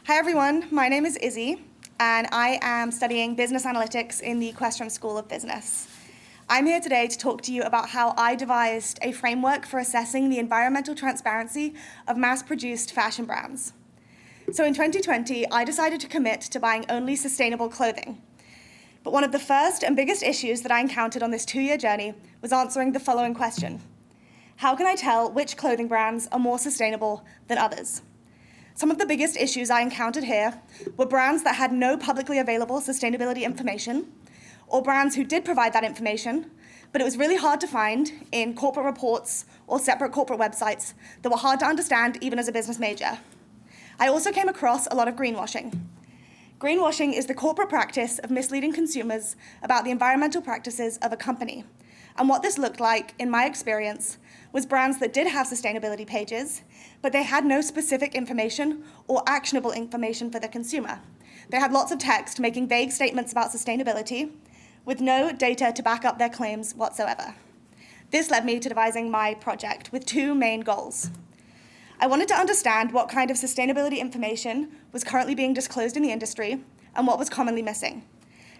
Hi everyone, my name is Izzie, and I am studying business analytics in the Keystone School of Business. I'm here today to talk to you about how I devised a framework for assessing the environmental transparency of mass-produced fashion brands. So in 2020, I decided to commit to buying only sustainable clothing. But one of the first and biggest issues that I encountered on this 2-year journey was answering the following question: how can I tell which clothing brands are more sustainable than others? Some of the biggest issues I encountered here were brands that had no publicly available sustainability information, or brands who did provide that information, but it was really hard to find in corporate reports or separate corporate websites that were hard to understand even as a business major. I also came across a lot of greenwashing. Greenwashing is the corporate practice of misleading consumers about the environmental practices of a company. And what this looked like, in my experience, was brands that did have sustainability pages, but they had no specific information or actionable information for the consumer. They had lots of text making vague statements about sustainability with no data to back up their claims whatsoever. This led me to devising my project with 2 main goals. I wanted to understand what kind of sustainability information was currently being disclosed in the industry and what was commonly missing.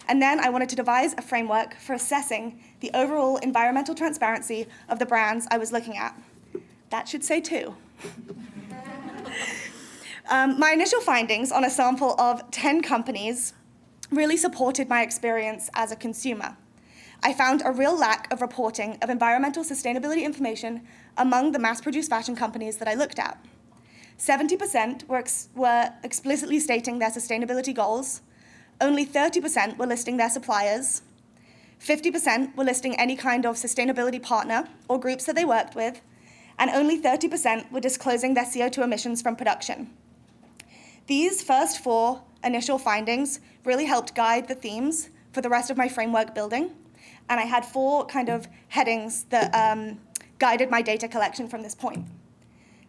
And then I wanted to devise a framework for assessing the overall environmental transparency of the brands I was looking at. That should say 2. My initial findings on a sample of 10 companies really supported my experience as a consumer. I found a real lack of reporting of environmental sustainability information among the mass-produced fashion companies that I looked at. 70% were explicitly stating their sustainability goals. Only 30% were listing their suppliers. 50% were listing any kind of sustainability partner or groups that they worked with, and only 30% were disclosing their CO2 emissions from production. These first 4 initial findings really helped guide the themes for the rest of my framework building, and I had 4 kind of headings that guided my data collection from this point.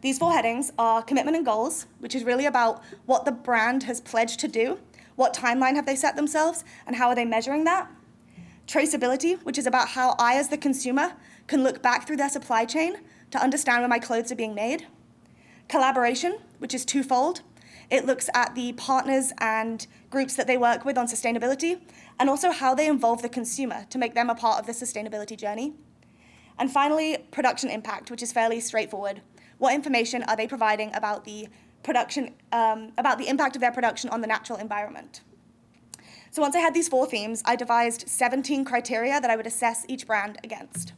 These 4 headings are commitment and goals, which is really about what the brand has pledged to do, what timeline have they set themselves, and how are they measuring that? Traceability, which is about how I, as the consumer, can look back through their supply chain to understand where my clothes are being made. Collaboration, which is twofold. It looks at the partners and groups that they work with on sustainability, and also how they involve the consumer to make them a part of the sustainability journey. And finally, production impact, which is fairly straightforward. What information are they providing about the impact of their production on the natural environment? So once I had these 4 themes, I devised 17 criteria that I would assess each brand against.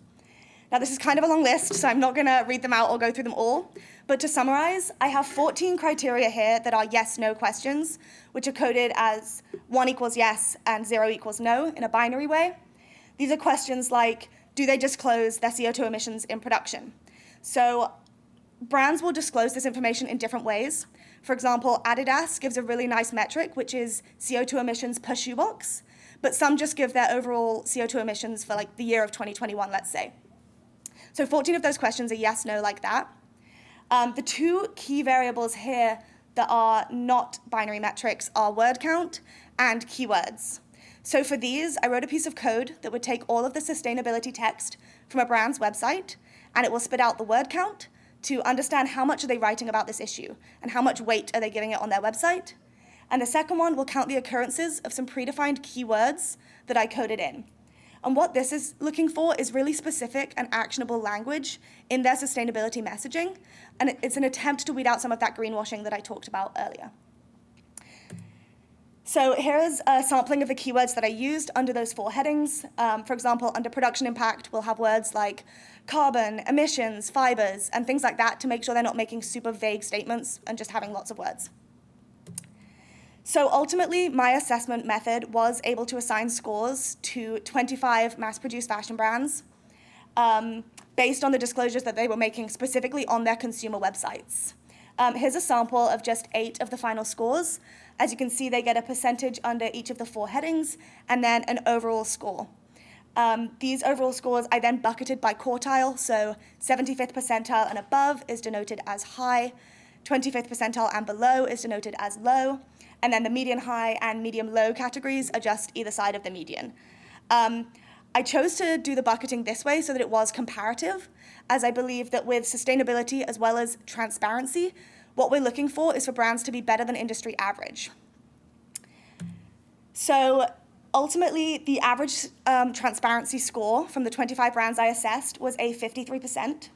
Now this is kind of a long list, so I'm not gonna read them out or go through them all, but to summarize, I have 14 criteria here that are yes/no questions, which are coded as 1 equals yes and 0 equals no in a binary way. These are questions like, do they disclose their CO2 emissions in production? So brands will disclose this information in different ways. For example, Adidas gives a really nice metric, which is CO2 emissions per shoebox, but some just give their overall CO2 emissions for like the year of 2021, let's say. So 14 of those questions are yes, no, like that. The 2 key variables here that are not binary metrics are word count and keywords. So for these, I wrote a piece of code that would take all of the sustainability text from a brand's website, and it will spit out the word count to understand how much are they writing about this issue and how much weight are they giving it on their website. And the second one will count the occurrences of some predefined keywords that I coded in. And what this is looking for is really specific and actionable language in their sustainability messaging, and it's an attempt to weed out some of that greenwashing that I talked about earlier. So here's a sampling of the keywords that I used under those 4 headings. For example, under production impact, we'll have words like carbon, emissions, fibers, and things like that to make sure they're not making super vague statements and just having lots of words. So ultimately, my assessment method was able to assign scores to 25 mass-produced fashion brands based on the disclosures that they were making specifically on their consumer websites. Here's a sample of just 8 of the final scores. As you can see, they get a percentage under each of the 4 headings, and then an overall score. These overall scores I then bucketed by quartile, so 75th percentile and above is denoted as high, 25th percentile and below is denoted as low, and then the median high and medium low categories are just either side of the median. I chose to do the bucketing this way so that it was comparative, as I believe that with sustainability as well as transparency, What we're looking for is for brands to be better than industry average. So ultimately, the average transparency score from the 25 brands I assessed was a 53%.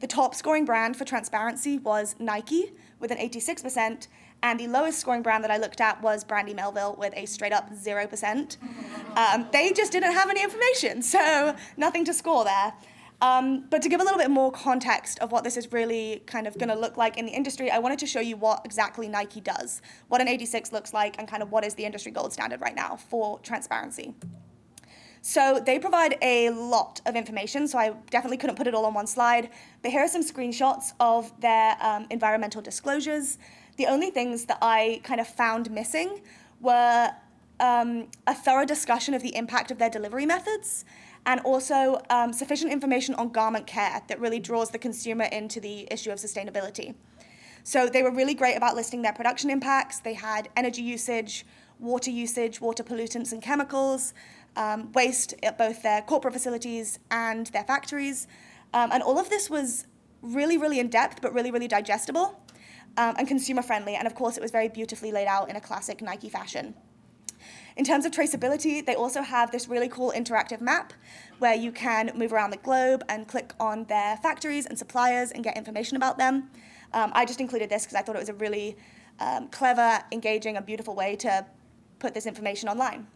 The top scoring brand for transparency was Nike with an 86%, and the lowest scoring brand that I looked at was Brandy Melville with a straight up 0%. They just didn't have any information, so nothing to score there. But to give a little bit more context of what this is really kind of going to look like in the industry, I wanted to show you what exactly Nike does, what an 86 looks like, and kind of what is the industry gold standard right now for transparency. So they provide a lot of information, so I definitely couldn't put it all on one slide. But here are some screenshots of their environmental disclosures. The only things that I kind of found missing were a thorough discussion of the impact of their delivery methods, and also sufficient information on garment care that really draws the consumer into the issue of sustainability. So they were really great about listing their production impacts. They had energy usage, water pollutants and chemicals, waste at both their corporate facilities and their factories. And all of this was really, really in-depth, but really, really digestible and consumer-friendly. And of course, it was very beautifully laid out in a classic Nike fashion. In terms of traceability, they also have this really cool interactive map where you can move around the globe and click on their factories and suppliers and get information about them. I just included this because I thought it was a really clever, engaging, and beautiful way to put this information online.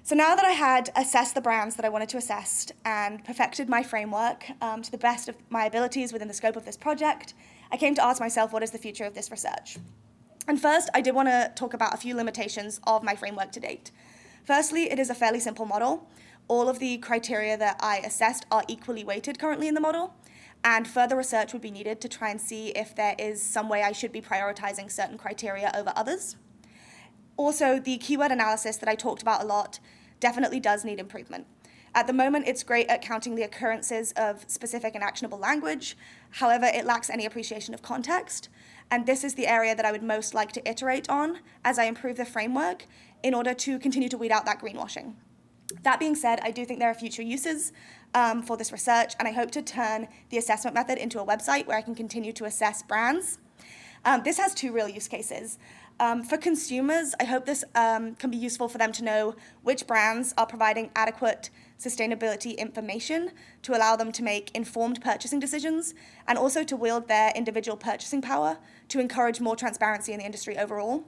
So now that I had assessed the brands that I wanted to assess and perfected my framework to the best of my abilities within the scope of this project, I came to ask myself, what is the future of this research? And first, I did want to talk about a few limitations of my framework to date. Firstly, it is a fairly simple model. All of the criteria that I assessed are equally weighted currently in the model, and further research would be needed to try and see if there is some way I should be prioritizing certain criteria over others. Also, the keyword analysis that I talked about a lot definitely does need improvement. At the moment, it's great at counting the occurrences of specific and actionable language. However, it lacks any appreciation of context. And this is the area that I would most like to iterate on as I improve the framework in order to continue to weed out that greenwashing. That being said, I do think there are future uses for this research, and I hope to turn the assessment method into a website where I can continue to assess brands. This has two real use cases. For consumers, I hope this can be useful for them to know which brands are providing adequate sustainability information to allow them to make informed purchasing decisions, and also to wield their individual purchasing power to encourage more transparency in the industry overall.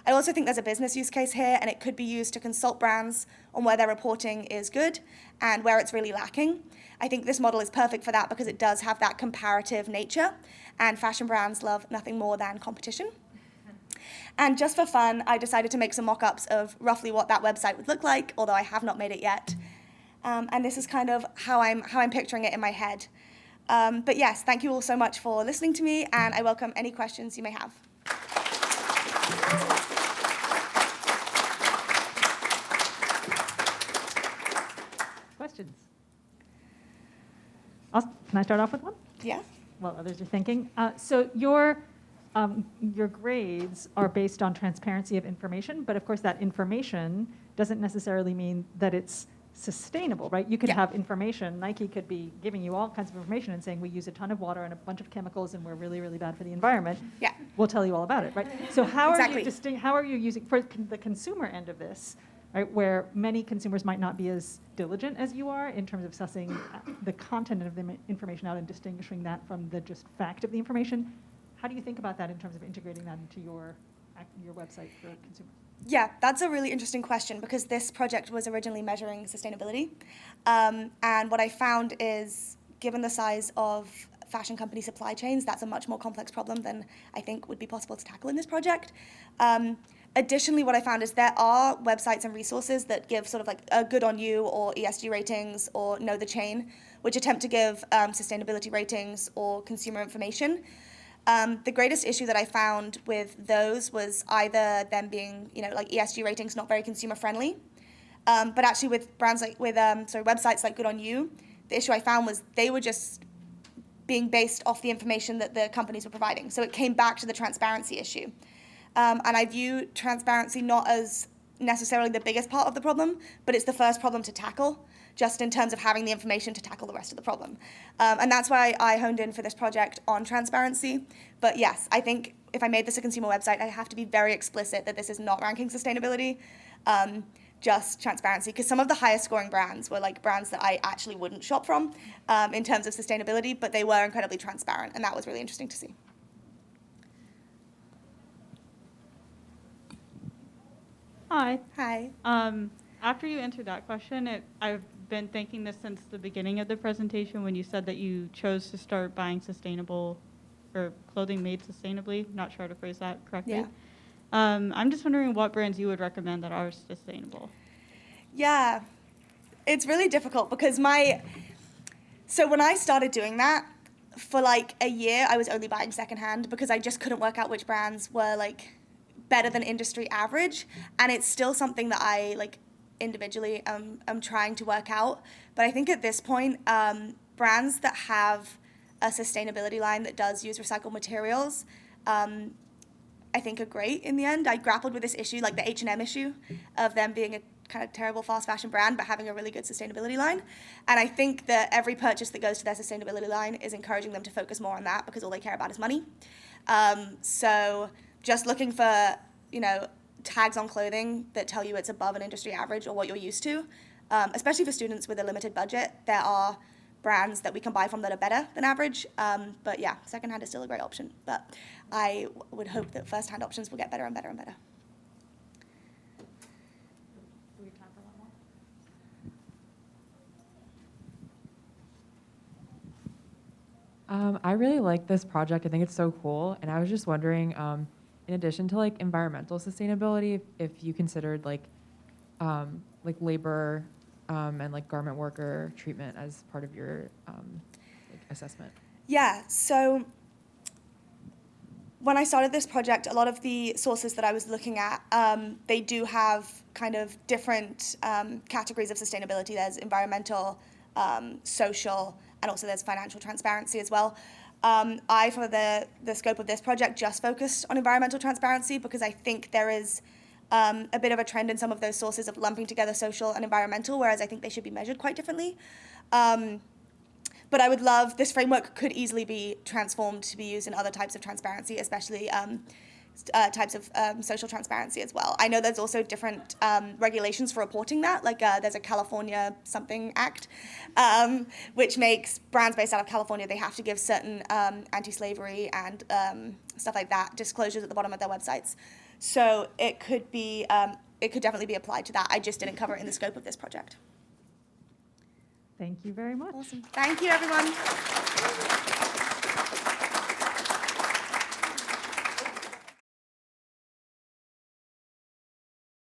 I also think there's a business use case here, and it could be used to consult brands on where their reporting is good and where it's really lacking. I think this model is perfect for that because it does have that comparative nature, and fashion brands love nothing more than competition. And just for fun, I decided to make some mock-ups of roughly what that website would look like, although I have not made it yet. And this is kind of how I'm picturing it in my head. But yes, thank you all so much for listening to me, and I welcome any questions you may have. Questions? Can I start off with one? Yeah. While others are thinking. So your grades are based on transparency of information, but of course that information doesn't necessarily mean that it's sustainable, right? You could have information. Nike could be giving you all kinds of information and saying we use a ton of water and a bunch of chemicals and we're really, really bad for the environment. Yeah. We'll tell you all about it, right? So how Exactly. how are you using, for the consumer end of this, right, where many consumers might not be as diligent as you are in terms of sussing the content of the information out and distinguishing that from the just fact of the information? How do you think about that in terms of integrating that into your website for consumers? Yeah, that's a really interesting question because this project was originally measuring sustainability. And what I found is, given the size of fashion company supply chains, that's a much more complex problem than I think would be possible to tackle in this project. Additionally, what I found is there are websites and resources that give sort of like a good on you or ESG ratings or know the chain, which attempt to give sustainability ratings or consumer information. The greatest issue that I found with those was either them being, like ESG ratings not very consumer friendly, but actually with brands like websites like Good on You, the issue I found was they were just being based off the information that the companies were providing. So it came back to the transparency issue, and I view transparency not as necessarily the biggest part of the problem, but it's the first problem to tackle just in terms of having the information to tackle the rest of the problem. And that's why I honed in for this project on transparency. But yes, I think if I made this a consumer website, I have to be very explicit that this is not ranking sustainability, just transparency, because some of the highest scoring brands were like brands that I actually wouldn't shop from in terms of sustainability, but they were incredibly transparent, and that was really interesting to see. Hi. Hi. After you answered that question, I've been thinking this since the beginning of the presentation when you said that you chose to start buying sustainable or clothing made sustainably. Not sure how to phrase that correctly. Yeah. I'm just wondering what brands you would recommend that are sustainable. Yeah, it's really difficult because so when I started doing that, for like a year, I was only buying secondhand because I just couldn't work out which brands were like better than industry average. And it's still something that I like individually am trying to work out. But I think at this point, brands that have a sustainability line that does use recycled materials, I think are great in the end. I grappled with this issue, like the H&M issue, of them being a kind of terrible fast fashion brand, but having a really good sustainability line. And I think that every purchase that goes to their sustainability line is encouraging them to focus more on that because all they care about is money. So just looking for, tags on clothing that tell you it's above an industry average or what you're used to, especially for students with a limited budget, there are brands that we can buy from that are better than average. But yeah, secondhand is still a great option. But I would hope that first-hand options will get better and better and better. We have time for one more. I really like this project. I think it's so cool. And I was just wondering, in addition to like environmental sustainability, if you considered like labor and like garment worker treatment as part of your assessment. Yeah, so when I started this project, a lot of the sources that I was looking at, they do have kind of different categories of sustainability. There's environmental, social, and also there's financial transparency as well. I, for the scope of this project, just focused on environmental transparency because I think there is a bit of a trend in some of those sources of lumping together social and environmental, whereas I think they should be measured quite differently. But I would love, this framework could easily be transformed to be used in other types of transparency, especially types of social transparency as well. I know there's also different regulations for reporting that, like there's a California something act, which makes brands based out of California, they have to give certain anti-slavery and stuff like that, disclosures at the bottom of their websites. So it could definitely be applied to that. I just didn't cover it in the scope of this project. Thank you very much. Awesome. Thank you, everyone.